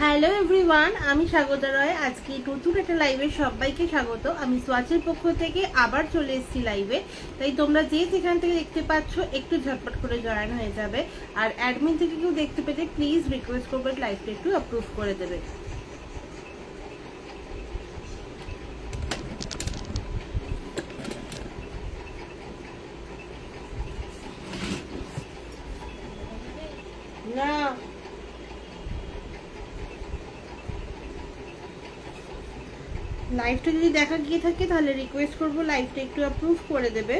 Hello everyone, আমি স্বাগতা রয়। আজকে নতুন একটা লাইভে সবাইকে স্বাগত। আমি সোয়াচের পক্ষ থেকে আবার চলে এসেছি লাইভে। তাই তোমরা যে যেখান থেকে দেখতে পাচ্ছ একটু ঝটপট করে জয়েন হয়ে যাবে। আর অ্যাডমিন থেকে কেউ দেখতে পেলে প্লিজ রিকোয়েস্ট করবে লাইভটা একটু অ্যাপ্রুভ করে দেবে। না, লাইভটা যদি দেখা গিয়ে থাকে তাহলে রিকোয়েস্ট করবো লাইভটা একটু অ্যাপ্রুভ করে দেবে।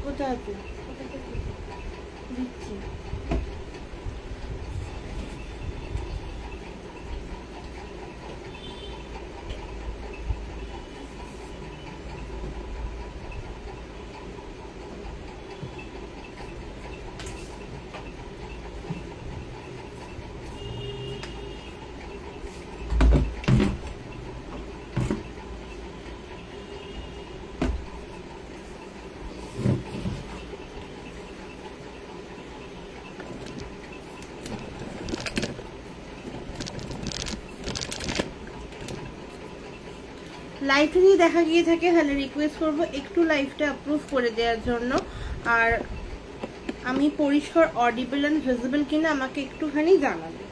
কোথায় আছে দিচ্ছি। লাইভটা যদি দেখা গিয়ে থাকে তাহলে রিকোয়েস্ট করবো একটু লাইভটা অ্যাপ্রুভ করে দেওয়ার জন্য। আর আমি পরিষ্কার অডিবল অ্যান্ড ভিজিবল কিনা আমাকে একটুখানি জানাবে।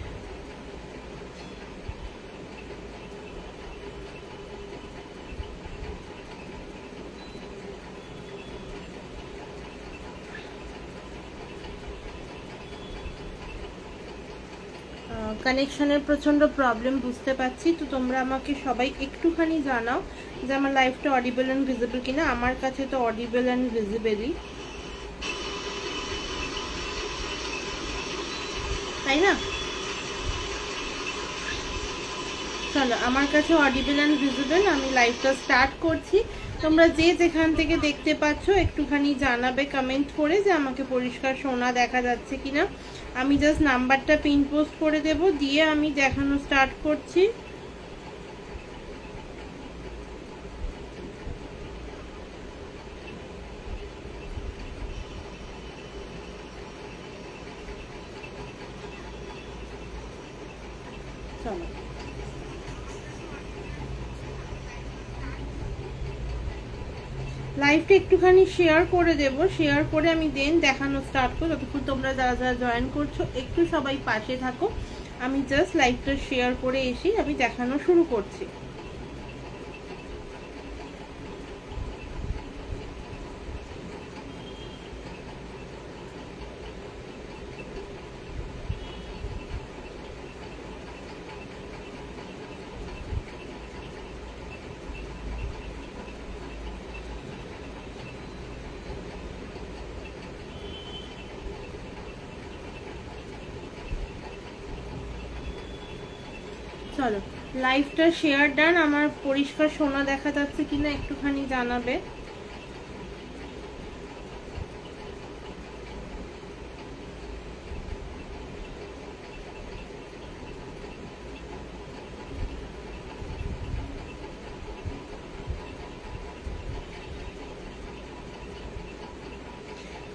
কানেকশনের প্রচন্ড প্রবলেম বুঝতে পারছি, তো তোমরা আমাকে সবাই একটুখানি জানাও যে আমার লাইভটা অডিবল অ্যান্ড ভিজিবল কিনা। আমার কাছে তো অডিবল অ্যান্ড ভিজিবলই, তাই না? চলো, আমার কাছে অডিবল অ্যান্ড ভিজিবল। আমি লাইভটা স্টার্ট করছি। তোমরা যে যেখান থেকে দেখতে পাচ্ছ একটুখানি জানাবে কমেন্ট করে যে আমাকে পরিষ্কার শোনা দেখা যাচ্ছে কিনা। আমি জাস্ট নাম্বারটা পিন পোস্ট করে দেব, দিয়ে আমি দেখানো স্টার্ট করছি। চলো, লাইভটা একটুখানি শেয়ার করে দেব। শেয়ার করে আমি দেন দেখানো স্টার্ট করব। ততক্ষণ তোমরা যারা যারা জয়েন করছো একটু সবাই পাশে থাকো। আমি জাস্ট লাইভটা শেয়ার করে এসে আমি দেখানো শুরু করছি। চলো, লাইভটা শেয়ার ডান। আমার পরিষ্কার শোনা দেখা যাচ্ছে কিনা একটুখানি জানাবে।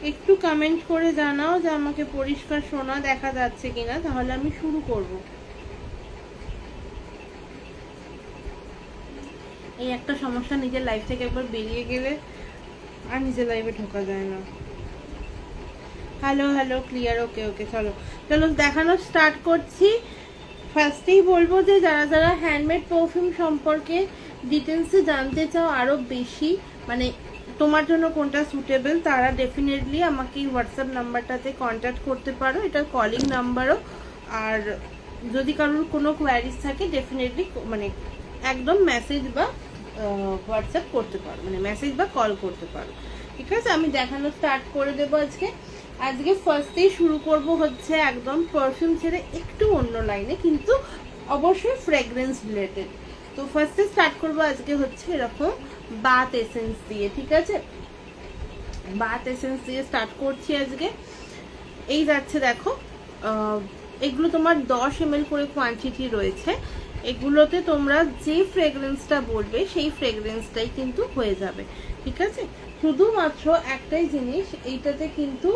একটু কমেন্ট করে জানাও যে আমাকে পরিষ্কার শোনা দেখা যাচ্ছে কিনা, তাহলে আমি শুরু করব। এই একটা সমস্যা, নিজের লাইফ থেকে একবার বেরিয়ে গেলে আর নিজের লাইফে ঢোকা যায় না। হ্যালো হ্যালো, ক্লিয়ার, ওকে ওকে। চলো চলো দেখানো স্টার্ট করছি। ফার্স্টেই বলবো যে যারা যারা হ্যান্ডমেড পারফিউম সম্পর্কে ডিটেলসে জানতে চাও আরও বেশি, মানে তোমার জন্য কোনটা সুটেবল, তারা ডেফিনেটলি আমাকে হোয়াটসঅ্যাপ নাম্বারটাতে কন্ট্যাক্ট করতে পারো। এটা কলিং নাম্বারও। আর যদি কারোর কোনো কোয়ারিজ থাকে ডেফিনেটলি মানে একদম মেসেজ বা হোয়াটসঅ্যাপ করতে পারো, মানে মেসেজ বা কল করতে পারো। ঠিক আছে, আমি দেখানো স্টার্ট করে দেবো আজকে। আজকে ফার্স্টেই শুরু করব হচ্ছে একদম পারফিউম ছেড়ে একটু অন্য লাইনে, কিন্তু অবশ্যই ফ্রেগরেন্স রিলেটেড। তো ফার্স্টে স্টার্ট করবো আজকে হচ্ছে এরকম বাথ এসেন্স দিয়ে। ঠিক আছে, বাথ এসেন্স দিয়ে স্টার্ট করছি আজকে। এই যাচ্ছে দেখো এগুলো তোমার 10 ml করে কোয়ান্টিটি রয়েছে। এগুলোতে তোমরা যে ফ্রেগরেন্সটা বলবে সেই ফ্রেগরেন্সটাই কিন্তু হয়ে যাবে, ঠিক আছে। শুধুমাত্র একটাই জিনিস, এইটাতে কিন্তু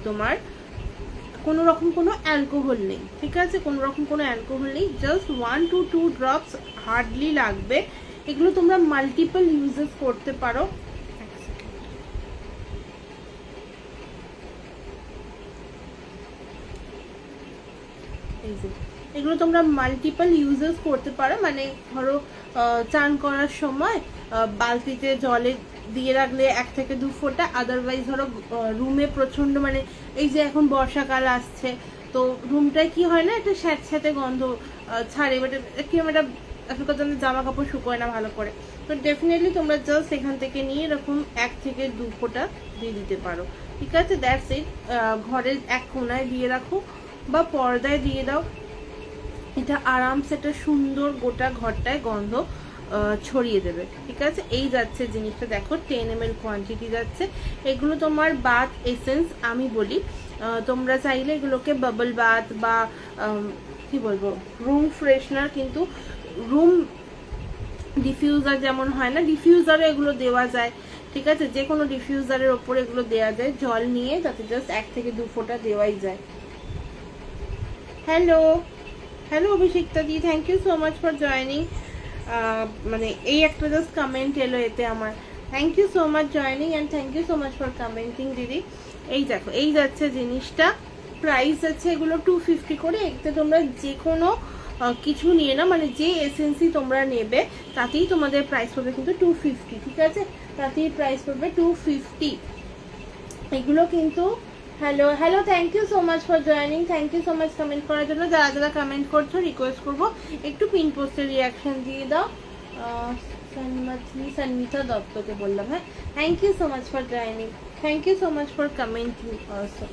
তোমার কোনো রকম কোনো অ্যালকোহল নেই, ঠিক আছে, কোনো রকম কোনো অ্যালকোহল নেই, জাস্ট 1 to 2 ড্রপস হার্ডলি লাগবে। এগুলো তোমরা মাল্টিপল ইউজেস করতে পারো। এগুলো তোমরা মাল্টিপল ইউজেস করতে পারো, মানে ধরো চান করার সময় বালতিতে জলে দিয়ে রাখলে 1 থেকে 2 ফোঁটা, আদারওয়াইজ ধরো রুমে প্রচন্ড মানে এই যে এখন বর্ষাকাল আসছে, তো রুমটায় কি হয় না একটা স্যাঁতস্যাঁতে গন্ধ ছাড়ে, বাট কি একটা আসল কথা জামা কাপড় শুকোয় না ভালো করে, তো ডেফিনেটলি তোমরা জাস্ট এখান থেকে নিয়ে এরকম 1 থেকে 2 ফোঁটা দিয়ে দিতে পারো, ঠিক আছে। That's it. ঘরের এক কোনায় দিয়ে রাখো বা পর্দায় দিয়ে দাও, এটা আরামসে একটা সুন্দর গোটা ঘরটায় গন্ধ ছড়িয়ে দেবে, ঠিক আছে। এই যাচ্ছে জিনিসটা, দেখো 10 ml কোয়ান্টিটি যাচ্ছে। এগুলো তোমার বাথ এসেন্স আমি বলি, তোমরা চাইলে এগুলোকে বাবল বাথ বা কি বলবো রুম ফ্রেশনার, কিন্তু রুম ডিফিউজার যেমন হয় না, ডিফিউজারও এগুলো দেওয়া যায়, ঠিক আছে। যে কোনো ডিফিউজারের ওপরে এগুলো দেওয়া যায় জল নিয়ে, যাতে জাস্ট 1 থেকে 2 ফোঁটা দেওয়াই যায়। হ্যালো হ্যালো অভিষিক্তা দি, thank you so much for joining. মানে এই একটা জাস্ট কমেন্ট এলো এতে আমার, thank you so much joining and thank you so much for commenting দিদি। এই দেখো এই যাচ্ছে জিনিসটা, প্রাইস আছে এগুলো 250 করে। এতে তোমরা যে কোনো কিছু নিয়ে না, মানে যে এসেন্সি তোমরা নেবে তাতেই তোমাদের প্রাইস পড়বে কিন্তু 250, ঠিক আছে, তাতেই প্রাইস পড়বে 250। এগুলো কিন্তু hello hello, thank you so much for joining, thank you so much comment করার জন্য। যারা যারা কমেন্ট করছো রিকোয়েস্ট করবো একটু পিন পোস্টের রিয়াকশন দিয়ে দাও। সন্মিতা দত্তকে বললাম, হ্যাঁ, thank you so much for joining, thank you so much for commenting also.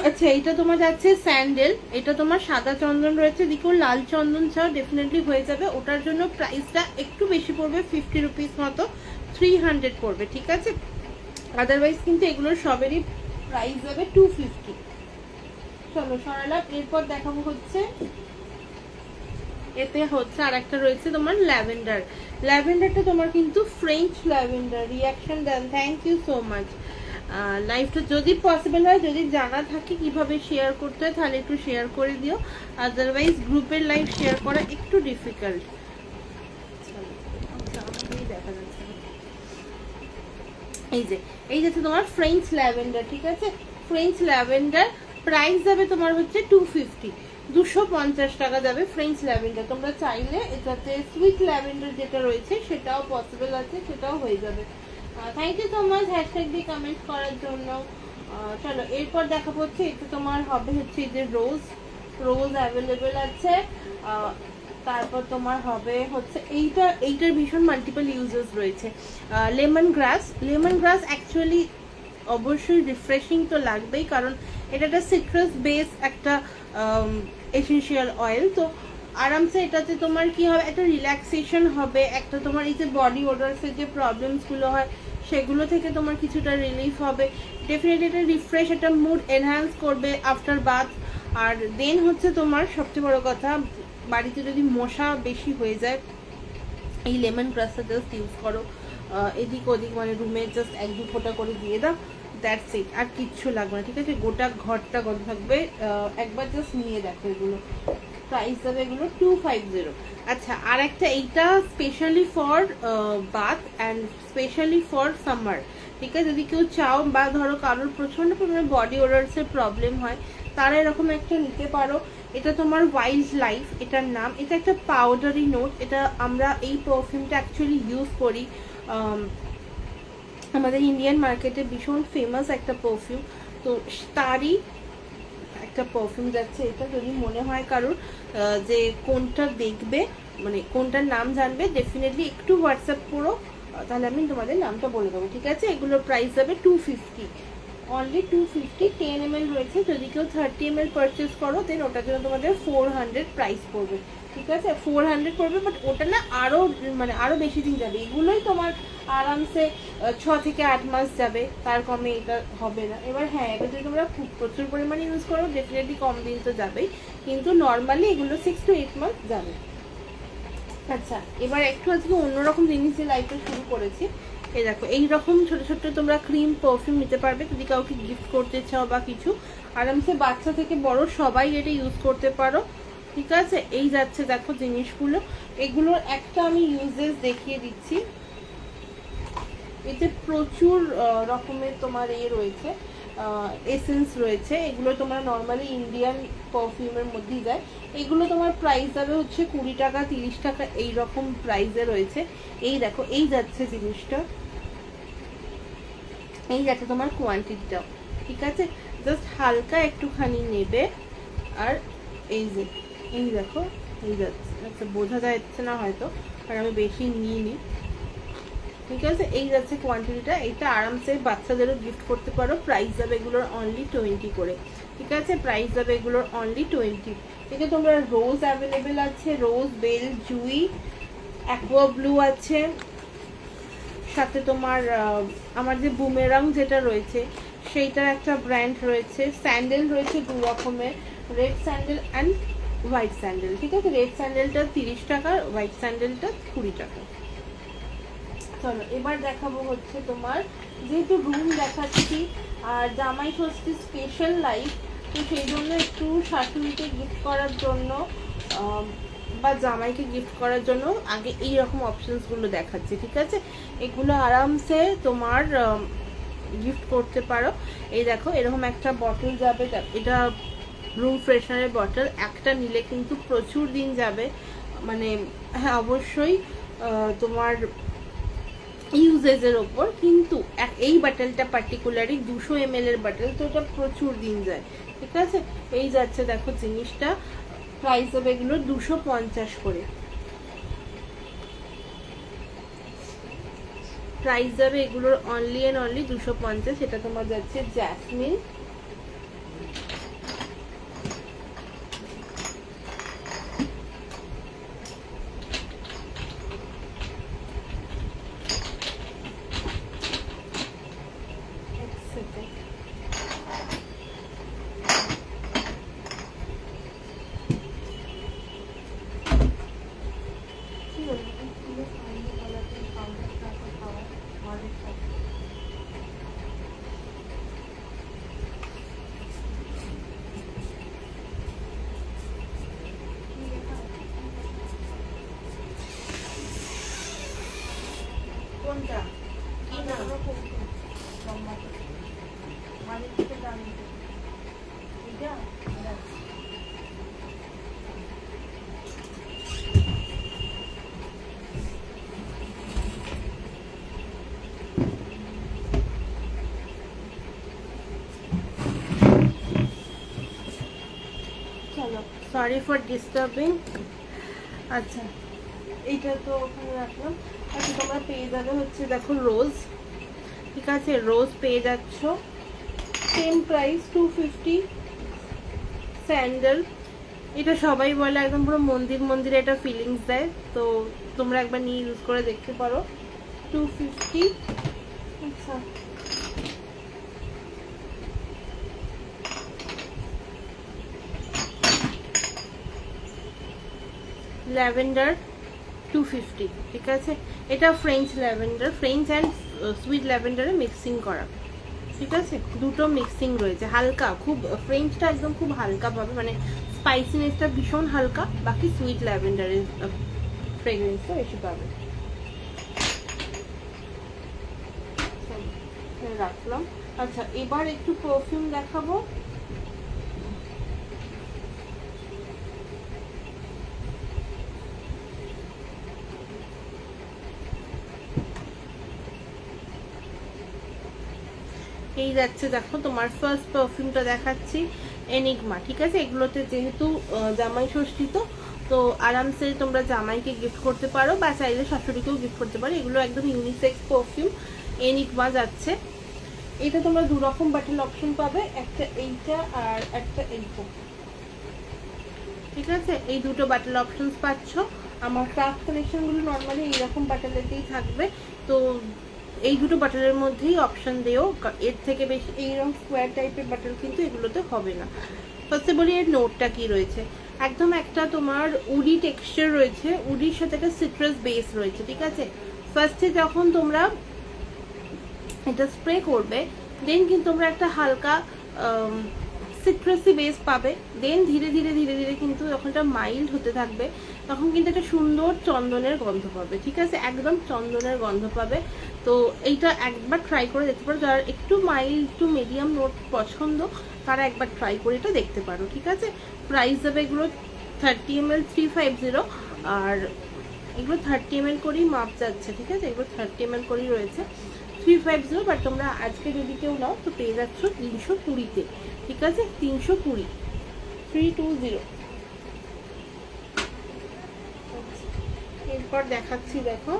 আচ্ছা, এটা তোমার যাচ্ছে স্যান্ডেল, এটা তোমার সাদা চন্দন রয়েছে, দেখো লাল চন্দন ছাড়া ডেফিনেটলি হয়ে যাবে। ওটার জন্য প্রাইসটা একটু বেশি পড়বে, 50 রুপিস মতো, 300 পড়বে, ঠিক আছে। আদারওয়াইজ কিন্তু এগুলোর সবেরই প্রাইস যাবে 250। চলো সরালাম। এরপর দেখাবো হচ্ছে এতে হচ্ছে আর একটা রয়েছে তোমার ল্যাভেন্ডার। ল্যাভেন্ডারটা তোমার কিন্তু French lavender. Reaction then, thank you so much. লাইভটা যদি পসিবল হয়, যদি জানা থাকে কিভাবে শেয়ার করতে হয় তাহলে একটু শেয়ার করে দিও, আদারওয়াইজ গ্রুপের লাইভ শেয়ার করা একটু ডিফিকাল্ট। দেখা যাচ্ছে এই যে তোমার ফ্রেঞ্চ ল্যাভেন্ডার, ঠিক আছে। ফ্রেঞ্চ ল্যাভেন্ডার প্রাইস যাবে তোমার হচ্ছে 250, 250 টাকা যাবে ফ্রেঞ্চ ল্যাভেন্ডার। তোমরা চাইলে এটাতে সুইট ল্যাভেন্ডার যেটা রয়েছে সেটাও পসিবল আছে, সেটাও হয়ে যাবে। Thank you so much hashtag দিয়ে কমেন্ট করার জন্য। চলো এরপর দেখা হচ্ছে এটা তোমার হবে হচ্ছে এই যে রোজ অ্যাভেলেবেল আছে। তারপর তোমার হবে হচ্ছে এইটার ভীষণ মাল্টিপল ইউজেস রয়েছে। লেমন গ্রাস অ্যাকচুয়ালি অবশ্যই রিফ্রেশিং তো লাগবেই, কারণ এটা একটা সিট্রাস বেস একটা এসেনশিয়াল অয়েল, তো আরামসে এটাতে তোমার কি হবে, একটা রিল্যাক্সেশন হবে, একটা তোমার এই যে বডি ওডার্সের যে প্রবলেমসগুলো হয় সেগুলো থেকে তোমার কিছুটা রিলিফ হবে। ডেফিনেটলি এটা রিফ্রেশ, একটা মুড এনহ্যান্স করবে আফটার বাথ। আর দেন হচ্ছে তোমার সবচেয়ে বড় কথা, বাড়িতে যদি মশা বেশি হয়ে যায় এই লেমন গ্রাসটা জাস্ট ইউজ করো, এদিক ওদিক মানে রুমে জাস্ট 1-2 ফোঁটা করে দিয়ে দাও, দ্যাটস ইট, আর কিচ্ছু লাগবে না, ঠিক আছে। গোটা ঘরটা গন্ধ থাকবে। একবার জাস্ট নিয়ে দেখো এগুলো, প্রাইস যাবে এগুলো 250। আচ্ছা, আর একটা এইটা specially for bath and specially for summer, ঠিক আছে। যদি কেউ চাও বা ধরো কারোর প্রচন্ড পরিমাণে বডি ওডার্সের প্রবলেম হয়, তারা এরকম একটা নিতে পারো। এটা তোমার ওয়াইল্ড লাইফ এটার নাম। এটা একটা পাউডারি নোট। এটা আমরা এই পারফিউমটা অ্যাকচুয়ালি ইউজ করি, আমাদের ইন্ডিয়ান মার্কেটে ভীষণ ফেমাস একটা পারফিউম, তো তারই একটা পারফিউম যাচ্ছে এটা। যদি মনে হয় কারোর যে কোনটা দেখবে, মানে কোনটার নাম জানবে, ডেফিনেটলি একটু হোয়াটসঅ্যাপ করো, তাহলে আমি তোমাদের নামটা বলে দেবো, ঠিক আছে। এগুলোর প্রাইস যাবে 250। অনলি 250, 10 ml রয়েছে। যদি কেউ 30 ml পারচেস করো দেন ওটার জন্য তোমাদের 400 প্রাইস পড়বে, ঠিক আছে? 400 পড়বে, বাট ওটা না আরও মানে আরও বেশি দিন যাবে। এগুলোই তোমার আরামসে 6 থেকে 8 মাস যাবে, তার কমে এটা হবে না। এবার হ্যাঁ, এটা যদি তোমরা খুব প্রচুর পরিমাণে ইউজ করো ডেফিনেটলি কম দিন তো যাবেই, কিন্তু নর্মালি এগুলো 6 to 8 মাস যাবে। আচ্ছা, এবার একটু আজকে অন্যরকম জিনিস দিয়ে লাইফটা শুরু করেছি। এই দেখো, এইরকম ছোট ছোট তোমরা ক্রিম পারফিউম নিতে পারবে যদি কাউকে গিফট করতে চাও বা কিছু। আরামসে বাচ্চা থেকে বড় সবাই এটা ইউজ করতে পারো, ঠিক আছে? এই যাচ্ছে দেখো জিনিসগুলো, এগুলোর একটা আমি ইউজেস দেখিয়ে দিচ্ছি। এতে প্রচুর রকমের তোমার রয়েছে, এসেন্স রয়েছে। এগুলো তোমরা নর্মালি ইন্ডিয়ান পারফিউমের মধ্যেই যায়। এগুলো তোমার প্রাইস যাবে হচ্ছে 20 টাকা 30 টাকা এই রকম প্রাইসে রয়েছে। এই দেখো, এই যাচ্ছে জিনিসটা, এই যাচ্ছে তোমার কোয়ান্টিটিটাও, ঠিক আছে? জাস্ট হালকা একটুখানি নেবে, আর এই যে এই দেখো এই যাচ্ছে। আচ্ছা, বোঝা যাচ্ছে না হয়তো, আর আমি বেশি নিইনি, ঠিক আছে? এই যাচ্ছে কোয়ান্টিটিটা। এটা আরামসে বাচ্চাদেরও গিফট করতে পারো। প্রাইস যাবে এগুলোর অনলি 20 করে, ঠিক আছে? প্রাইস যাবে এগুলোর অনলি 20। ঠিক আছে, তোমরা রোজ অ্যাভেলেবেল আছে, রোজ, বেল, জুই, অ্যাকোয়া ব্লু আছে, সাথে তোমার আমার যে বুমেরাং যেটা রয়েছে সেইটার একটা ব্র্যান্ড রয়েছে। স্যান্ডেল রয়েছে দু রকমের, red sandal and white sandal, ঠিক আছে? রেড স্যান্ডেলটা 30 টাকা, হোয়াইট স্যান্ডেলটা 20 টাকা। চলো এবার দেখাবো হচ্ছে তোমার, যেহেতু রুম দেখাচ্ছি আর জামাই ষষ্ঠী স্পেশাল লাইফ, তো সেই জন্য একটু শাশুড়িকে গিফট করার জন্য বা জামাইকে গিফট করার জন্য আগে এই রকম অপশনসগুলো দেখাচ্ছি, ঠিক আছে? এগুলো আরামসে তোমার গিফট করতে পারো। এই দেখো, এরকম একটা বটল যাবে, এটা রুম ফ্রেশনারের বটল। একটা নিলে কিন্তু প্রচুর দিন যাবে, মানে হ্যাঁ অবশ্যই তোমার ইউজেজের ওপর, কিন্তু এই বাটলটা পার্টিকুলারলি 200 ml এর বাটল, তো ওটা প্রচুর দিন যায়, ঠিক আছে? এই যাচ্ছে দেখো জিনিসটা, প্রাইস হবে এগুলো 250 করে। প্রাইস যাবে এগুলোর অনলি অ্যান্ড অনলি 250। এটা তোমার যাচ্ছে জ্যাসমিন, কোনটা কি নাম? মাঝে থেকে দাম এটা চলো, সরি ফর ডিস্টার্বিং। আচ্ছা, এইটা তো ওখানে রাখলাম। আচ্ছা, তোমরা পেয়ে যাবে হচ্ছে দেখো রোজ, ঠিক আছে? রোজ পেয়ে যাচ্ছ সেম প্রাইস 250। স্যান্ডেল, এটা সবাই বলে একদম পুরো মন্দির মন্দিরে এটা ফিলিংস দেয়, তো তোমরা একবার নিয়ে ইউজ করে দেখতে পারো, 250। আচ্ছা, ল্যাভেন্ডার 250, ঠিক আছে? এটা French lavender, French and sweet ল্যাভেন্ডারে মিক্সিং করা, ঠিক আছে? দুটো মিক্সিং রয়েছে, হালকা খুব। ফ্রেঞ্চটা একদম খুব হালকা পাবে, মানে স্পাইসিনেসটা ভীষণ হালকা, বাকি সুইট ল্যাভেন্ডারের ফ্রেগরেন্সটা বেশি পাবে। রাখলাম। আচ্ছা, এবার একটু পারফিউম দেখাবো। এই যাচ্ছে দেখো, তোমার ফার্স্ট পারফিউমটা দেখাচ্ছি, এনিগমা, ঠিক আছে? এগুলোতে যেহেতু জামাই ষষ্ঠী, তো আরামসে তোমরা জামাইকে গিফট করতে পারো বা চাইলে শাশুড়িকেও গিফট করতে পারো। এগুলো একদম ইউনিসেক্স পারফিউম, এনিগমা যাচ্ছে, এটা তোমরা দু রকম বাটল অপশন পাবে, একটা এইটা আর একটা এইটা, ঠিক আছে? এই দুটো বাটল অপশনস পাচ্ছ। আমার ক্রাফট কালেকশনগুলো নর্মালি এইরকম বাটলেতেই থাকবে, তো এই দুটো বাটলের মধ্যেই অপশন দেও, এর থেকে বেশি এইরকম স্কোয়ার টাইপের বাটল কিন্তু এগুলোতে হবে না। ফার্স্টে বলি এর নোটটা কি রয়েছে। একদম একটা তোমার উডি টেক্সচার রয়েছে, উডির সাথে একটা সিট্রাস বেস রয়েছে, ঠিক আছে? ফার্স্টে যখন তোমরা এটা স্প্রে করবে দেন কিন্তু তোমরা একটা হালকা সিট্রাসি বেস পাবে, দেন ধীরে ধীরে ধীরে ধীরে কিন্তু যখন এটা মাইল্ড হতে থাকবে তখন কিন্তু একটা সুন্দর চন্দনের গন্ধ পাবে, ঠিক আছে? একদম চন্দনের গন্ধ পাবে। তো এইটা একবার ট্রাই করে দেখতে পারো, যারা একটু মাইল্ড টু মিডিয়াম নোট পছন্দ তারা একবার ট্রাই করে এটা দেখতে পারো, ঠিক আছে? প্রাইস যাবে এগুলো 30 ml 350, আর এগুলো 30 ml করেই মাপ যাচ্ছে, ঠিক আছে? এগুলো 30 ml করেই রয়েছে 350, বাট তোমরা আজকে যদি কেউ নাও তো পেয়ে যাচ্ছ 320-তে, ঠিক আছে? 320, 320। এরপর দেখাচ্ছি, দেখো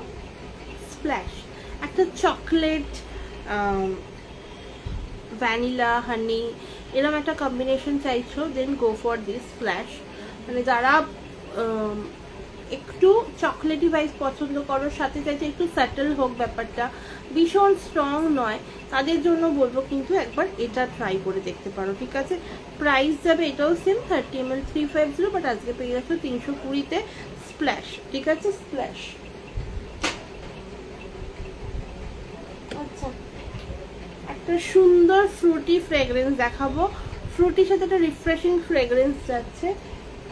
স্প্ল্যাশ, একটা চকলেট ভ্যানিলা হানি এরকম একটা কম্বিনেশন চাইছো, দেন গো ফর দিস স্প্ল্যাশ। মানে যারা একটু চকলেটি ভাইস পছন্দ করো, সাথে চাইছে একটু স্যাটেল হোক ব্যাপারটা, ভীষণ স্ট্রং নয়, তাদের জন্য বলবো কিন্তু একবার এটা ট্রাই করে দেখতে পারো, ঠিক আছে? প্রাইস যাবে এটাও সেম 30 ml 350, বাট আজকে পেয়ে যাচ্ছ 320-তে স্প্ল্যাশ, ঠিক আছে? স্প্ল্যাশ। আচ্ছা, একটা সুন্দর ফ্রুটি ফ্রেগ্রেন্স দেখাবো, ফ্রুটির সাথে একটা রিফ্রেশিং ফ্রেগ্রেন্স যাচ্ছে।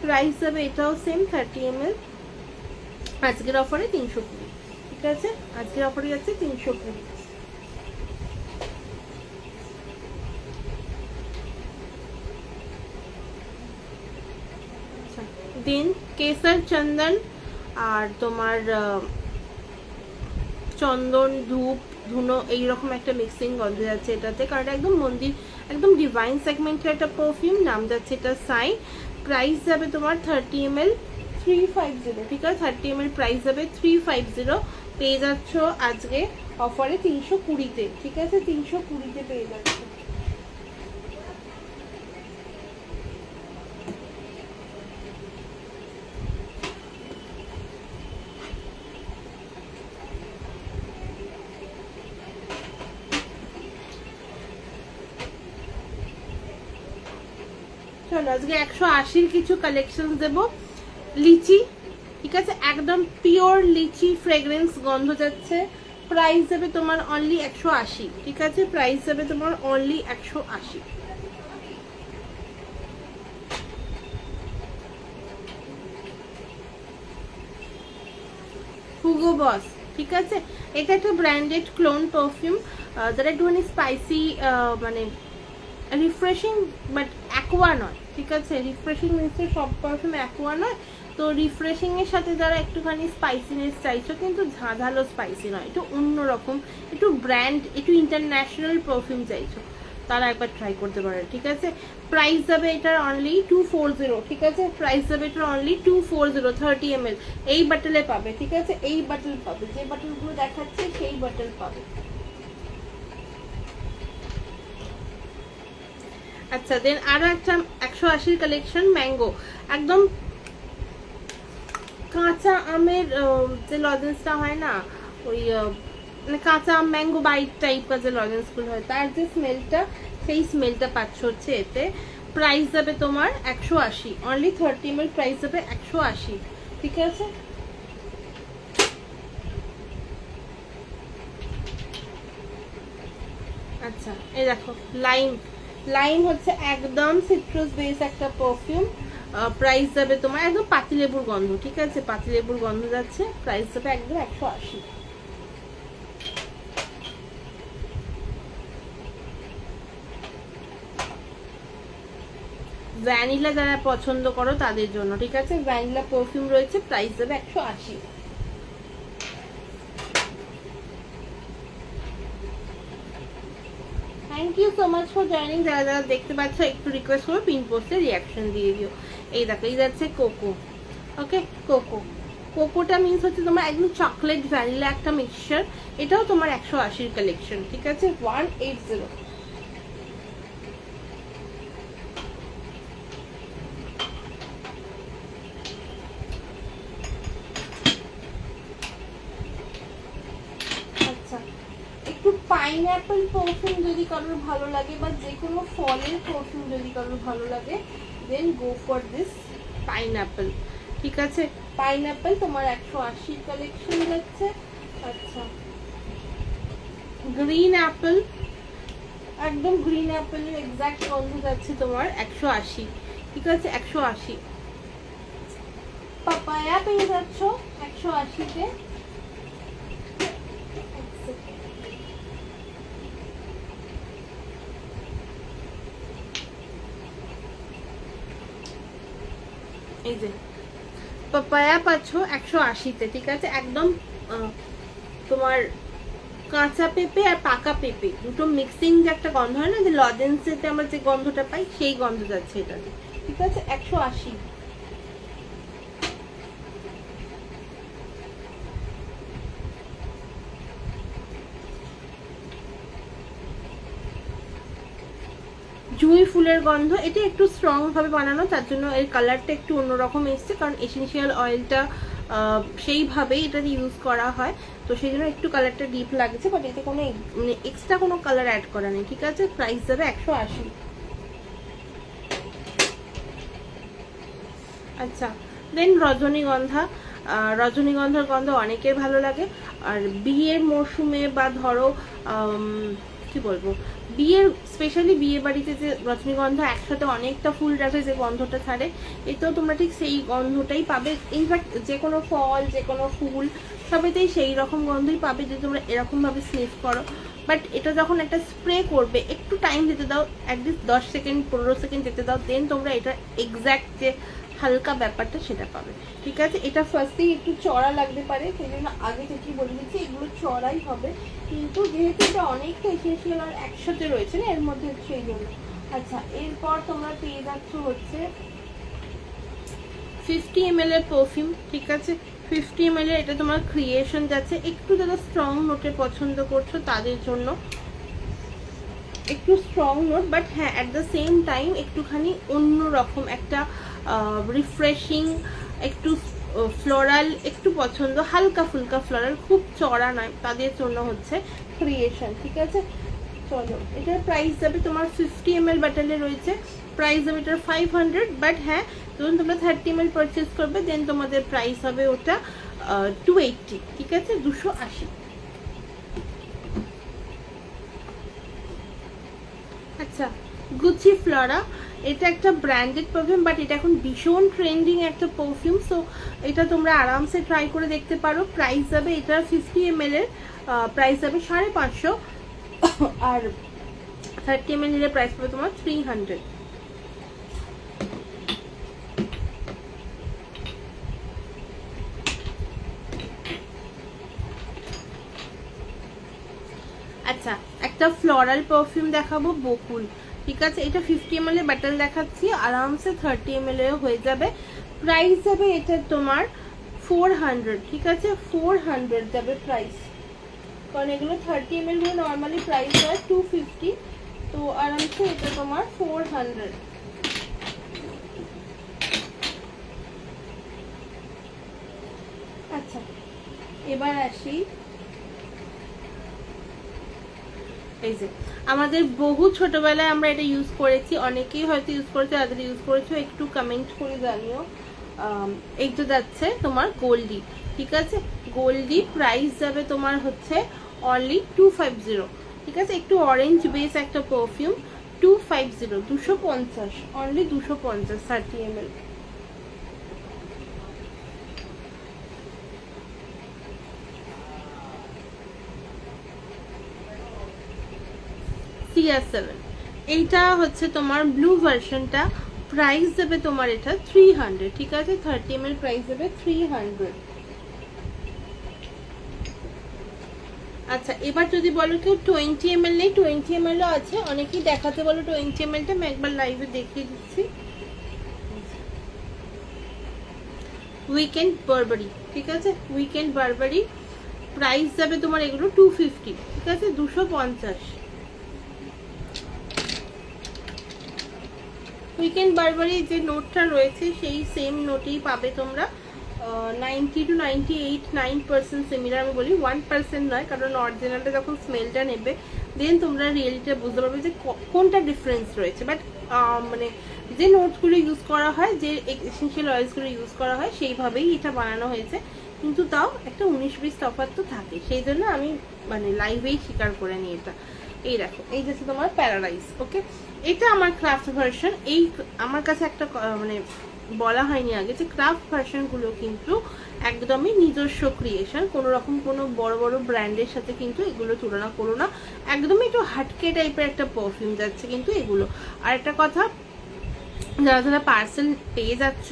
প্রাইস যাবে এটাও সেম 30 ml, আজকের অফারে 320, ঠিক আছে? আজকের অফারে যাচ্ছে 320। দেন কেসার চন্দন আর তোমার চন্দন ধূপ ধুনো এইরকম একটা মিক্সিং গন্ধ যাচ্ছে এটাতে, কারণ এটা একদম মন্দির, একদম ডিভাইন সেগমেন্টের একটা পারফিউম, নাম যাচ্ছে এটা সাই। প্রাইস যাবে তোমার 30 ml 350, ঠিক আছে? 30 ml প্রাইস যাবে 350, পেয়ে যাচ্ছ আজকে অফারে 320-তে, ঠিক আছে? 320-তে পেয়ে যাচ্ছ। চলো আজকে 180-র কিছু কালেকশন দেবো। লিচি, ঠিক আছে? একদম পিওর লিচি ফ্রেগ্রেন্স গন্ধ যাচ্ছে। প্রাইস যাবে তোমার অনলি 180, ঠিক আছে? প্রাইস যাবে তোমার অনলি 180। হুগো বস, ঠিক আছে? এটা একটা ব্র্যান্ডেড ক্লোন পারফিউম, যারা একটুখানি স্পাইসি, মানে রিফ্রেশিং বাট অ্যাকোয়া নয়, ঠিক আছে? রিফ্রেশিং মিনস সব পারফিউম অ্যাকোয়া নয়, তো রিফ্রেশিং এর সাথে যারা একটুখানি স্পাইসিনেস চাইছো, কিন্তু ঝাঁঝালো স্পাইসি নয়, একটু অন্যরকম, একটু ব্র্যান্ড, একটু ইন্টারন্যাশনাল পারফিউম চাইছো, তারা একবার ট্রাই করতে পারে, ঠিক আছে? প্রাইস যাবে এটার অনলি 240, ঠিক আছে? প্রাইস যাবে এটার অনলি 240, 30 ml এই বাটলে পাবে, ঠিক আছে? এই বাটল পাবে, যে বাটলগুলো দেখাচ্ছে সেই বাটল পাবে। আচ্ছা, দেন আরো একটা 180-র কালেকশন, ম্যাঙ্গো, একদম কাঁচা আমের যে লজেন্সটা হয় না, ওই মানে কাঁচা আম ম্যাঙ্গো বাইট টাইপের যে লজেন্সগুলো হয়, তার যে স্মেলটা, সেই স্মেলটা পাচ্ছ হচ্ছে এতে। প্রাইস যাবে তোমার 180, অনলি 30 ml প্রাইস যাবে 180, ঠিক আছে? আচ্ছা, এই দেখো লাইম, লাইম হচ্ছে একদম সিট্রাস বেস একটা পারফিউম। প্রাইস যাবে তোমার একদম পাতিলেবুর গন্ধ, ঠিক আছে? পাতিলেবুর গন্ধ যাচ্ছে, প্রাইস যাবে একদম 180। ভ্যানিলা যারা পছন্দ করো তাদের জন্য, ঠিক আছে? ভ্যানিলা পারফিউম রয়েছে, প্রাইস যাবে 180। Thank you so much for joining. যারা যারা দেখতে পাচ্ছ একটু রিকোয়েস্ট করবো পিন পোস্টে রিয়াকশন দিয়ে দিও। এই দেখো, এই যাচ্ছে কোকো, ওকে? কোকো, কোকোটা মিন্স হচ্ছে তোমার একদম চকলেট ভ্যানিলা একটা মিক্সচার, এটাও তোমার 180 কালেকশন, ঠিক আছে 180। আচ্ছা, একটু পাইনঅ্যাপেল পারফিউম যদি কারোর ভালো লাগে বা যে কোনো ফলের পারফিউম যদি কারোর ভালো লাগে, দেন গো ফর দিস পাইনঅ্যাপেল, ঠিক আছে। পাইনঅ্যাপেল তোমার 180 কালেকশন যাচ্ছে। আচ্ছা, গ্রিন অ্যাপেল, একদম গ্রিন অ্যাপেলের এক্সাক্ট গন্ধ যাচ্ছে তোমার 180, ঠিক আছে 180। পাপায়া পেয়ে যাচ্ছ 180-তে। এই যে পাপায়া পাচ্ছ 180-তে, ঠিক আছে একদম তোমার কাঁচা পেঁপে আর পাকা পেঁপে দুটো মিক্সিং যে একটা গন্ধ হয় না, যে লজেন্সেতে আমরা যে গন্ধটা পাই সেই গন্ধ যাচ্ছে এটাতে, ঠিক আছে 180। জুঁই ফুলের গন্ধ, এটা একটু স্ট্রং ভাবে বানানো, তার জন্য এর কালারটা একটু অন্যরকম এসছে, কারণ এসেনশিয়াল অয়েলটা সেইভাবেই এটাতে ইউজ করা হয়, তো সেই জন্য একটু কালারটা ডিপ লাগছে, বাট এতে কোনো মানে এক্সট্রা কোনো কালার অ্যাড করা নেই, ঠিক আছে প্রাইস যাবে 180। আচ্ছা, দেন রজনীগন্ধা। রজনীগন্ধার গন্ধ অনেকের ভালো লাগে, আর বিয়ের মরশুমে বা ধরো কি বলবো, বিয়ের স্পেশালি বিয়ে বাড়িতে যে রজনীগন্ধা একসাথে অনেকটা ফুল রাখে যে গন্ধটা ছাড়ে, এতেও তোমরা ঠিক সেই গন্ধটাই পাবে। ইনফ্যাক্ট যে কোনো ফল, যে কোনো ফুল সবেতেই সেই রকম গন্ধই পাবে যে তোমরা এরকমভাবে স্নিফ করো। বাট এটা যখন একটা স্প্রে করবে, একটু টাইম যেতে দাও, অ্যাটলিস্ট 10 সেকেন্ড 15 সেকেন্ড যেতে দাও, দেন তোমরা এটা এক্স্যাক্ট যে হালকা ব্যাপারটা সেটা পাবে, ঠিক আছে। এটা ফার্স্টেই একটু চড়া লাগতে পারে, সেই জন্য আগে থেকেই বলে দিচ্ছি এগুলো চড়াই হবে, কিন্তু যেহেতু এটা অনেকটা এসেন্সিয়াল আর একসাথে রয়েছে না এর মধ্যে, সেই জন্য। আচ্ছা, এরপর তোমরা পেয়ে যাচ্ছ হচ্ছে 50 ml এর পারফিউম, ঠিক আছে 50 ml এর, এটা তোমার ক্রিয়েশন যাচ্ছে, একটু যারা স্ট্রং নোটে পছন্দ করছো তাদের জন্য একটু স্ট্রং নোট, বাট হ্যাঁ অ্যাট দ্য সেম টাইম একটুখানি অন্যরকম একটা রিফ্রেশিং, একটু ফ্লোরাল একটু পছন্দ, হালকা ফুলকা ফ্লোরাল, খুব চড়া নয়, তাদের জন্য হচ্ছে ক্রিয়েশন, ঠিক আছে। চলো, এটার প্রাইস যাবে তোমার 50 ml বটলে রয়েছে, প্রাইস যাবে এটার 500, বাট হ্যাঁ যখন তোমরা 30 ml পারচেস করবে দেন তোমাদের প্রাইস হবে ওটা 280, ঠিক আছে 280। আচ্ছা, গুচি ফ্লোরা, এটা একটা ব্র্যান্ডেড পারফিউম, বাট এটা এখন ভীষণ ট্রেন্ডিং একটা পারফিউম, সো এটা তোমরা আরামসে ট্রাই করে দেখতে পারো। প্রাইস যাবে এটা 50 ml এর প্রাইস যাবে 550, আর 30 ml এর প্রাইস পাবে তোমার 300। আচ্ছা, একটা ফ্লোরাল পারফিউম দেখাবো, বকুল, ঠিক আছে এটা 50 ml এর ব্যাটল দেখাচ্ছি, আরামসে 30 ml এর হয়ে যাবে। প্রাইস যাবে এটা তোমার 400, ঠিক আছে 400 যাবে প্রাইস, কারণ এগুলো 30 ml গুলো নর্মালি প্রাইস হয় 250, তো আরামসে এটা তোমার 400। আচ্ছা, এবার আসি এই যে আমাদের বহু ছোটবেলায় আমরা এটা ইউজ করেছি, অনেকেই হয়তো ইউজ করেছে, যাদের ইউজ করেছো একটু কমেন্ট করে জানিও। এইটা যাচ্ছে তোমার গোল্ডি, ঠিক আছে গোল্ডি, প্রাইস যাবে তোমার হচ্ছে অনলি 250, ঠিক আছে একটু অরেঞ্জ বেস একটা পারফিউম, 250 250, অনলি 250 30 ml। CR7, এইটা হচ্ছে তোমার ব্লু ভার্সনটা, প্রাইস দেবে তোমার এটা 300, ঠিক আছে 30 ml প্রাইস দেবে 300। আচ্ছা, এবার যদি বলো কেউ 20 ml নেই, 20 ml ও আছে, অনেকেই দেখাতে বলো 20 ml টা, আমি একবার লাইভে দেখিয়ে দিচ্ছি। উইকেন্ড বারবারি, ঠিক আছে, উইকেন্ড বারবারি। প্রাইস যাবে তোমার এগুলো 250, ঠিক আছে, 250। উইকেন্ড বারবারি যে নোটটা রয়েছে সেই সেম নোটেই পাবে তোমরা। 90 to 98-9% সিমিলার আমি বলি, 1% নয়, কারণ অরিজিনালটা যখন স্মেলটা নেবে দেন তোমরা রিয়েলিটিটা বুঝতে পারবে যে কোনটা ডিফারেন্স রয়েছে। বাট মানে যে নোটসগুলো ইউজ করা হয়, যে এসেনশিয়াল অয়েলসগুলো ইউজ করা হয় সেইভাবেই এটা বানানো হয়েছে, কিন্তু তাও একটা 19-20 তফাৎ তো থাকে, সেই জন্য আমি মানে লাইভেই স্বীকার করে নিই এটা। এই দেখো, এই যাচ্ছে তোমার প্যারাডাইস। ওকে, এটা আমার ক্রাফট ভার্সন। এই আমার কাছে একটা মানে বলা হয়নি আগে যে ক্রাফট ভার্সনগুলো কিন্তু একদমই নিজস্ব ক্রিয়েশন, কোনো রকম কোনো বড় বড় ব্র্যান্ডের সাথে কিন্তু এগুলো তুলনা করো না, একদমই একটু হাটকে টাইপের একটা পারফিউম যাচ্ছে কিন্তু এগুলো। আর একটা কথা, যারা যারা পার্সেল পেয়ে যাচ্ছ,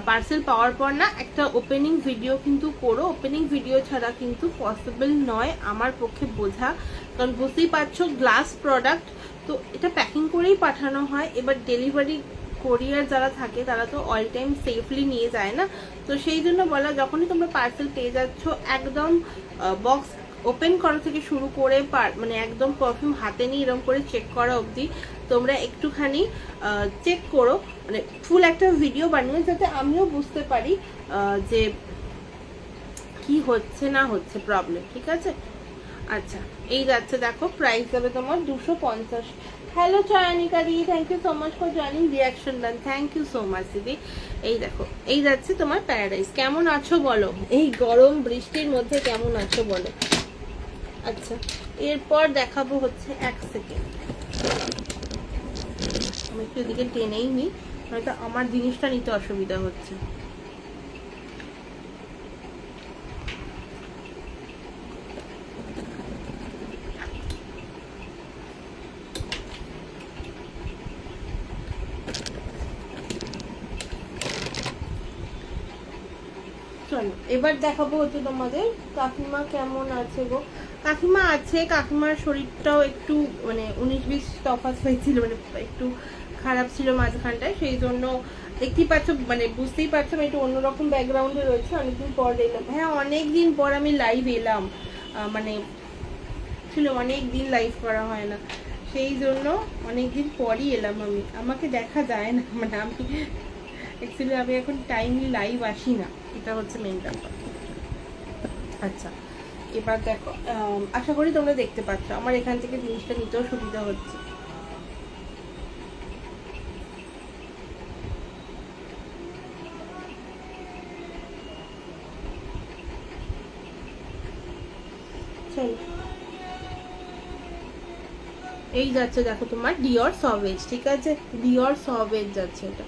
পার্সেল পাওয়ার পর না একটা ওপেনিং ভিডিও কিন্তু করো। ওপেনিং ভিডিও ছাড়া কিন্তু পসিবল নয় আমার পক্ষে বোঝা, কারণ বুঝতেই পারছো গ্লাস প্রোডাক্ট, তো এটা প্যাকিং করেই পাঠানো হয়। এবার ডেলিভারি কোরিয়ার যারা থাকে তারা তো অল টাইম সেফলি নিয়ে যায় না, তো সেই জন্য বলা, যখনই তোমরা পার্সেল পেয়ে যাচ্ছ একদম বক্স ওপেন করা থেকে শুরু করে মানে একদম পারফিউম হাতে নিয়ে এরকম করে চেক করা অবধি তোমরা একটুখানি চেক করো, মানে ফুল একটা ভিডিও বানিয়ে, যাতে আমিও বুঝতে পারি যে কি হচ্ছে না হচ্ছে প্রবলেম, ঠিক আছে। আচ্ছা, এই যাচ্ছে দেখো, প্রাইস যাবে তোমার 250। হ্যালো চয়নিকা দি, thank you so much for joining, reaction done, thank you so much দিদি। এই দেখো, এই যাচ্ছে তোমার প্যারাডাইস। কেমন আছো বলো, এই গরম বৃষ্টির মধ্যে কেমন আছো বলো। আচ্ছা, এরপর দেখাবো হচ্ছে, এক সেকেন্ড আমি একটু এদিকে টেনেই নি, হয়তো আমার জিনিসটা নিতে অসুবিধা হচ্ছে। চলো এবার দেখাবো হচ্ছে তোমাদের কাকিমা কেমন আছে গো। কাকিমা আছে, কাকিমার শরীরটাও একটু মানে 19-20 তফাৎ হয়েছিল, মানে একটু খারাপ ছিল মাঝখানটায়, সেই জন্য দেখতেই পাচ্ছ, মানে বুঝতেই পারছো আমি একটু অন্যরকম ব্যাকগ্রাউন্ডে রয়েছে। অনেকদিন পর এলাম, হ্যাঁ অনেকদিন পর আমি লাইভ এলাম, মানে ছিল অনেকদিন লাইভ করা হয় না, সেই জন্য অনেকদিন পরই এলাম আমি। আমাকে দেখা যায় না, মানে আমি অ্যাকচুয়ালি আমি এখন টাইমলি লাইভ আসি না, এটা হচ্ছে মেন ব্যাপার। আচ্ছা, এবার দেখো, আশা করি তোমরা দেখতে পাচ্ছ আমার এখান থেকে জিনিসটা নিতেও সুবিধা হচ্ছে। চলো, এই যাচ্ছে দেখো তোমার ডিওর সভেজ, ঠিক আছে, ডিওর সভেজ যাচ্ছে, এটা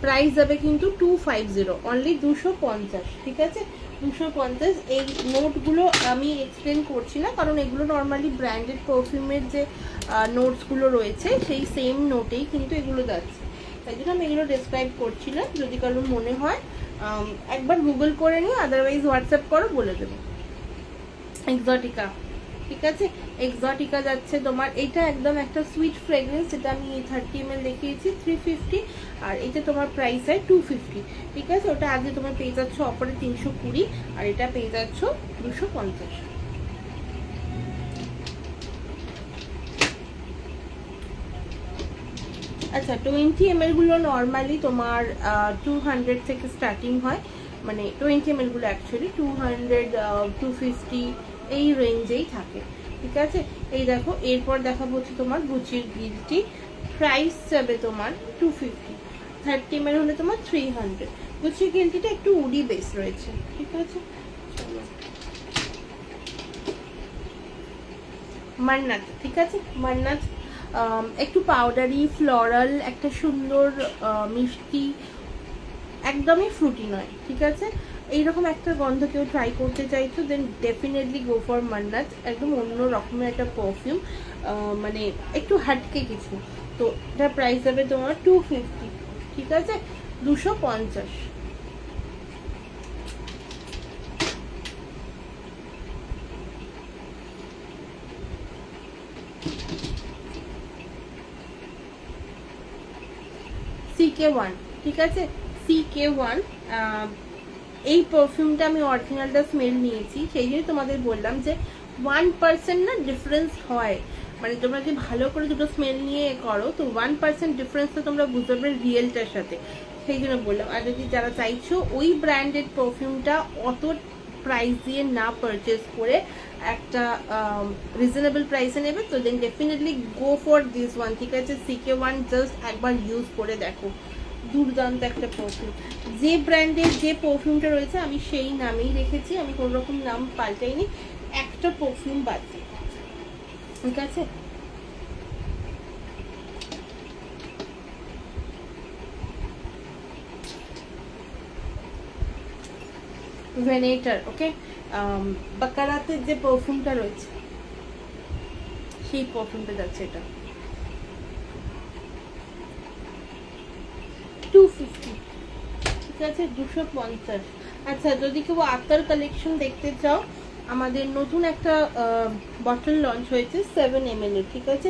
প্রাইস যাবে কিন্তু 250, অনলি 250, ঠিক আছে, 250। এই নোটগুলো আমি এক্সপ্লেন করছি না, কারণ এগুলো নর্মালি ব্র্যান্ডেড পারফিউমের যে নোটসগুলো রয়েছে সেই সেম নোটেই কিন্তু এগুলো যাচ্ছে, তাই জন্য আমি এগুলো ডেসক্রাইব করছি না। যদি কারোর মনে হয় একবার গুগল করে নিও, আদারওয়াইজ হোয়াটসঅ্যাপ করো, বলে দেবো। এক্সোটিকা, ঠিক আছে, এক্সোটিকা যাচ্ছে তোমার, এটা একদম একটা সুইট ফ্রেগরেন্স, এটা আমি 30 ml দেখিয়েছি 350, আর এটা তোমার প্রাইস হয় 250, ঠিক আছে। ওটা আগে তোমার পেয়ে যাচ্ছ অফারে 320, আর এটা পেয়ে যাচ্ছ 250। আচ্ছা, 20 ml গুলো নর্মালি তোমার 200 থেকে স্টার্টিং হয়, মানে 20 ml গুলো অ্যাকচুয়ালি 200 250 এই রেঞ্জেই থাকে, ঠিক আছে। এই দেখো, এরপর দেখাবো হচ্ছে তোমার গুচির গিলটি, প্রাইস যাবে তোমার 250, 30 ml হলে তোমার 300। গুচির গিলটিটা একটু উডি বেস রয়েছে, ঠিক আছে। মান্নাত, ঠিক আছে, মান্নাত একটু পাউডারি ফ্লোরাল, একটা সুন্দর মিষ্টি, একদমই ফ্রুটি নয়, ঠিক আছে। এইরকম একটা গন্ধ কেউ ট্রাই করতে চাইছো, দেন ডেফিনেটলি গো ফর মান্নাত, একদম অন্য রকমের একটা পারফিউম, মানে একটু হাটকে কিছু। তো এটার প্রাইস যাবে তোমার 250, ঠিক আছে, 250। CK1, ঠিক আছে, CK1 এই পারফিউমটা আমি অরিজিনালটা স্মেল নিয়েছি, সেই জন্য তোমাদের বললাম যে 1% না ডিফারেন্স হয়, মানে তোমরা যদি ভালো করে দুটো স্মেল নিয়ে করো তো 1% ডিফারেন্সটা তোমরা বুঝতে পারবে রিয়েলটার সাথে, সেই জন্য বললাম। আর যদি যারা চাইছো ওই ব্র্যান্ডেড পারফিউমটা অত প্রাইস দিয়ে না পারচেস করে একটা রিজনেবল প্রাইসে নেবে, তো then definitely go for this one, ঠিক আছে? CK1 জাস্ট একবার ইউজ করে দেখো, দুর্দান্ত একটা পারফিউম। যে ব্র্যান্ডের যে পারফিউমটা রয়েছে আমি সেই নামেই রেখেছি, আমি কোনো রকম নাম পাল্টাইনি, একটা পারফিউম বাদ দিই, ঠিক আছে? ভেনেটার, ওকে, বাকারাতের যে পারফিউমটা রয়েছে সেই পারফিউমটা যাচ্ছে এটা 250, ঠিক আছে? 250। আচ্ছা, যদি কেউ আতর কালেকশন দেখতে চাও, আমাদের নতুন একটা বটল লঞ্চ হয়েছে 7 ml এর, ঠিক আছে?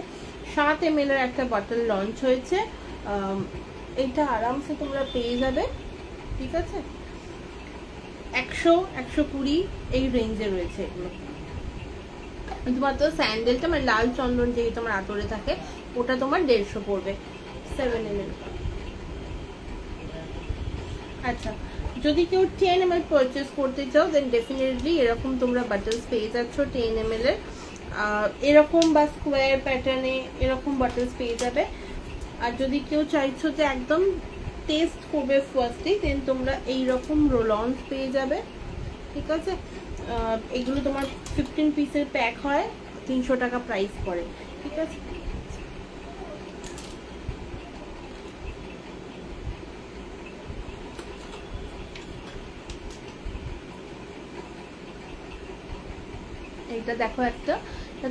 7 ml এর একটা বটল লঞ্চ হয়েছে, এটা আরামসে তোমরা পেয়ে যাবে, ঠিক আছে? 100, 120 এই রেঞ্জে রয়েছে এগুলো। তোমার তো স্যান্ডেলটা মানে লাল চন্দন যেহেতু তোমার আতরে থাকে, ওটা তোমার 150 পড়বে 7 ml। আচ্ছা, যদি কেউ 10 ml পারচেস করতে চাও দেন ডেফিনেটলি এরকম তোমরা বাটলস পেয়ে যাচ্ছ 10 ml এর, এরকম বা স্কোয়ার প্যাটার্নে এরকম বাটলস পেয়ে যাবে। আর যদি কেউ চাইছো যে একদম টেস্ট করবে ফার্স্টে, দেন তোমরা এইরকম রোলন্স পেয়ে যাবে, ঠিক আছে? এগুলো তোমার 15 পিসের প্যাক হয়, 300 টাকা প্রাইস পড়ে, ঠিক আছে? এইটা দেখো একটা,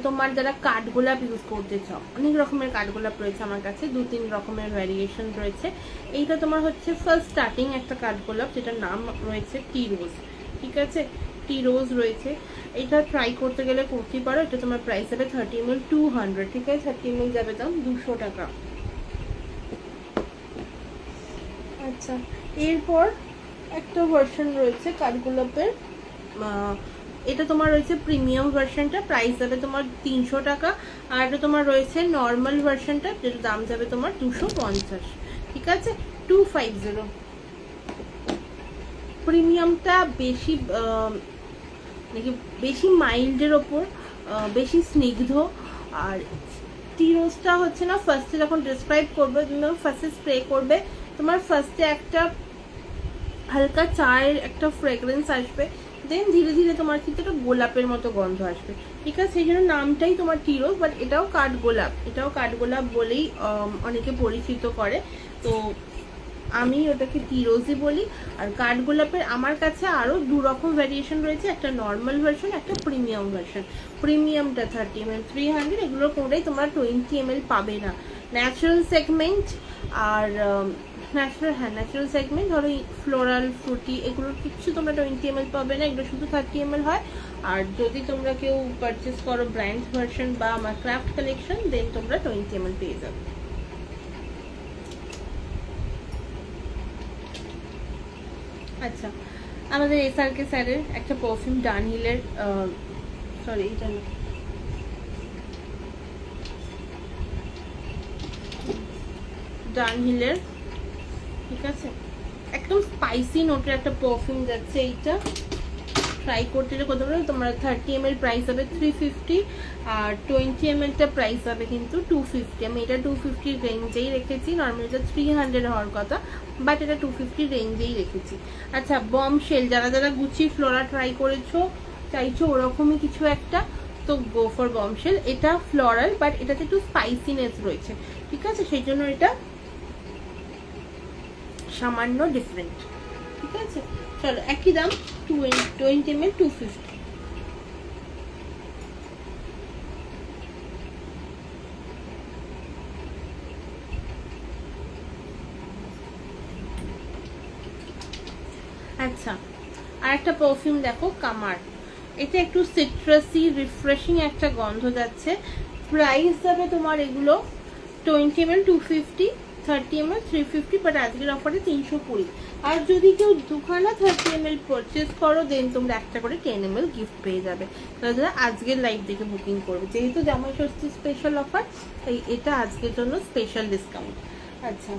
তোমার যারা কাঠগোলাপ ইউজ করতে চাও, অনেক রকমের কাঠগোলাপ রয়েছে আমার কাছে, 2-3 রকমের ভ্যারিয়েশন রয়েছে। এইটা তোমার হচ্ছে ফার্স্ট স্টার্টিং একটা কাঠগোলাপ, যেটার নাম রয়েছে টি রোজ, ঠিক আছে? টি রোজ রয়েছে, এটা ট্রাই করতে গেলে করতেই পারো। এটা তোমার প্রাইস হবে 30 ml 200, ঠিক আছে? 30 ml যাবে দাম 200 টাকা। আচ্ছা, এরপর একটা ভার্সন রয়েছে কাঠগোলাপের, এটা তোমার রয়েছে প্রিমিয়াম ভার্সনটা, প্রাইস যাবে তোমার 300 টাকা। আর এটা তোমার রয়েছে নর্মাল ভার্সনটা, যেটা দাম যাবে তোমার 250, ঠিক আছে? 250। প্রিমিয়ামটা বেশি নাকি বেশি মাইল্ডের ওপর, বেশি স্নিগ্ধ। আর টি রোজটা হচ্ছে না, ফার্স্টে যখন ডিসক্রাইব করবে তুমি ফার্স্টে স্প্রে করবে, তোমার ফার্স্টে একটা হালকা চায়ের একটা ফ্রেগরেন্স আসবে, দেন ধীরে ধীরে তোমার কিন্তু একটা গোলাপের মতো গন্ধ আসবে, ঠিক আছে? সেই জন্য নামটাই তোমার টি রোজ, বাট এটাও কাঠগোলাপ, এটাও কাঠগোলাপ বলেই অনেকে পরিচিত করে, তো আমি ওটাকে টি রোজই বলি। আর কাঠগোলাপের আমার কাছে আরও 2 রকম ভ্যারিয়েশন রয়েছে, একটা নর্মাল ভার্সন, একটা প্রিমিয়াম ভার্সন। প্রিমিয়ামটা 30 ml 300, এগুলোর কোনোটাই তোমরা 20 ml পাবে না। ন্যাচারাল সেগমেন্ট আর ন্যাচারাল সেগমেন্ট, ধরো ফ্লোরাল ফ্রুটি, এগুলোর কিছু তোমরা 20 ml পাবে না, এগুলো শুধু 30 ml হয়। আর যদি তোমরা কেউ পারচেস করো ব্র্যান্ড ভার্সন বা আমার ক্রাফট কালেকশন, দেন তোমরা 20 ml পেয়ে যাবে। আচ্ছা, আমাদের SRK স্যারের একটা পারফিউম ডানহিলের, সরি এটা না, ডানহিলের, ঠিক আছে? একদম স্পাইসি নোটের একটা পারফিউম যাচ্ছে, এইটা ট্রাই করতে করতে পারো তোমরা। 30 ml প্রাইস হবে 350, আর 20 mlটা প্রাইস হবে কিন্তু 250। আমি এটা 250 রেঞ্জেই রেখেছি, নর্মালি এটা 300 হওয়ার কথা, বাট এটা 250 রেঞ্জেই রেখেছি। আচ্ছা, বমশেল, যারা যারা গুচি ফ্লোরা ট্রাই করেছো, চাইছো ওরকমই কিছু একটা, তো গো ফর বমশেল। এটা ফ্লোরাল, বাট এটাতে একটু স্পাইসিনেস রয়েছে, ঠিক আছে? সেই জন্য এটা সামান্য ডিফারেন্ট, ঠিক আছে? চলো, একই দাম 20 ml 250। আচ্ছা, আর একটা পারফিউম দেখো কামার, এটা একটু সিট্রাসি রিফ্রেশিং একটা গন্ধ যাচ্ছে, প্রাইস যাবে তোমার এগুলো 20 ml 250, 30 ml 350, বাট আজকের অফারে 320। আর যদি কেউ দুখানা 30 ml পারচেস করো দেন তোমরা একটা করে 10 ml গিফট পেয়ে যাবে। তাহলে আজকের লাইভ দেখে বুকিং করবে, যেহেতু জামাই ষষ্ঠী স্পেশাল অফার তাই এটা আজকের জন্য স্পেশাল ডিসকাউন্ট। আচ্ছা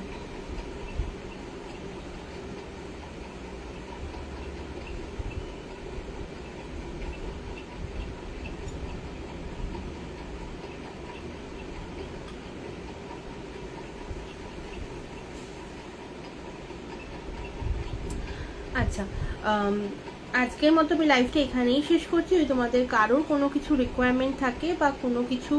আচ্ছা আজকের মতো আমি লাইভটা এখানেই শেষ করছি। যদি তোমাদের কারোর কোনো কিছু রিকোয়ারমেন্ট থাকে বা কোনো কিছু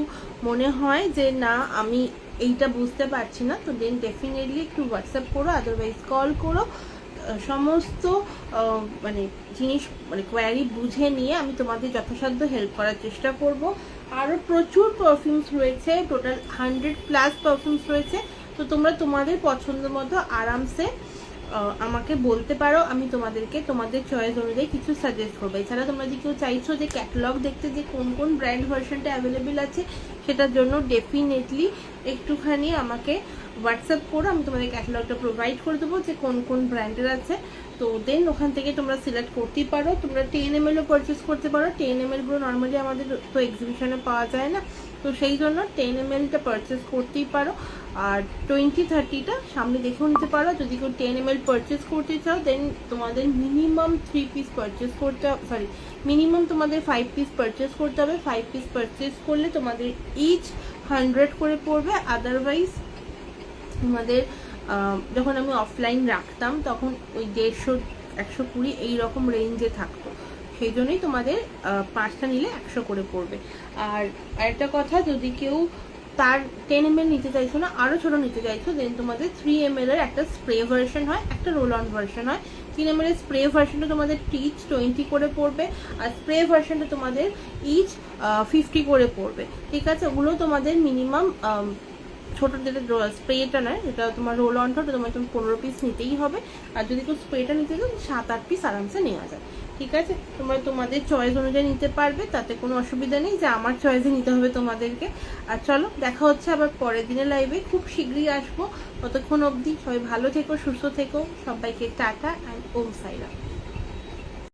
মনে হয় যে না আমি এইটা বুঝতে পারছি না, তো দেন ডেফিনেটলি একটু হোয়াটসঅ্যাপ করো, আদারওয়াইজ কল করো। সমস্ত মানে জিনিস মানে কোয়ারি বুঝে নিয়ে আমি তোমাদের যথাসাধ্য হেল্প করার চেষ্টা করব। আরও প্রচুর পারফিউমস রয়েছে, টোটাল 100+ পারফিউমস রয়েছে। তো তোমরা তোমাদের পছন্দ মতো আরামসে আমাকে বলতে পারো, আমি তোমাদেরকে তোমাদের চয়েস অনুযায়ী কিছু সাজেস্ট করবো। এছাড়া তোমরা যদি কেউ চাইছো যে ক্যাটালগ দেখতে যে কোন কোন ব্র্যান্ড ভার্সনটা অ্যাভেলেবেল আছে, সেটার জন্য ডেফিনেটলি একটুখানি আমাকে হোয়াটসঅ্যাপ করো, আমি তোমাদের ক্যাটালগটা প্রোভাইড করে দেবো যে কোন কোন ব্র্যান্ডের আছে। তো দেন ওখান থেকে তোমরা সিলেক্ট করতেই পারো। তোমরা 10 ml ও পারচেস করতে পারো। 10 ml গুলো নর্মালি আমাদের তো এক্সিবিশনে পাওয়া যায় না, তো সেই জন্য 10 mlটা পারচেস করতেই পারো। আর 20-30টা সামনে দেখেও নিতে পারো। যদি কেউ 10 ml পারচেস করতে চাও দেন তোমাদের মিনিমাম 3 পিস পারচেস করতে, সরি মিনিমাম তোমাদের 5 পিস পারচেস করতে হবে। 5 পিস পারচেস করলে তোমাদের ইচ 100 করে পড়বে। আদারওয়াইজ তোমাদের যখন আমি অফলাইন রাখতাম তখন ওই 150, 120 এইরকম রেঞ্জে থাকতো, সেই জন্যই তোমাদের 5টা নিলে 100 করে পড়বে। আর আরেকটা কথা, যদি কেউ তার 10 ml নিতে চাইছো না, আরও ছোটো নিতে চাইছো, দেন তোমাদের 3 ml এর একটা স্প্রে ভার্সন হয়, একটা রোল অন ভার্সন হয়। 3 ml এর স্প্রে ভার্সনটা তোমাদের ইচ 20 করে পড়বে, আর স্প্রে ভার্সনটা তোমাদের ইচ 50 করে পড়বে। ঠিক আছে, ওগুলো তোমাদের মিনিমাম ছোটো যেটা স্প্রেটা নয়, যেটা তোমার রোল অনটা, ওটা তোমার 15 পিস নিতেই হবে। আর যদি কেউ স্প্রেটা নিতে চাও 7-8 পিস আরামসে নেওয়া যায়। ঠিক আছে, তোমরা তোমাদের চয়েস অনুযায়ী নিতে পারবে, তাতে কোনো অসুবিধা নেই যে আমার চয়েসে নিতে হবে তোমাদেরকে। আর চলো দেখা হচ্ছে আবার পরের দিনের লাইভে, খুব শীঘ্রই আসবো। ততক্ষণ অবধি সবাই ভালো থেকো, সুস্থ থেকো, সবাইকে টাটা অ্যান্ড ওম সাইরা।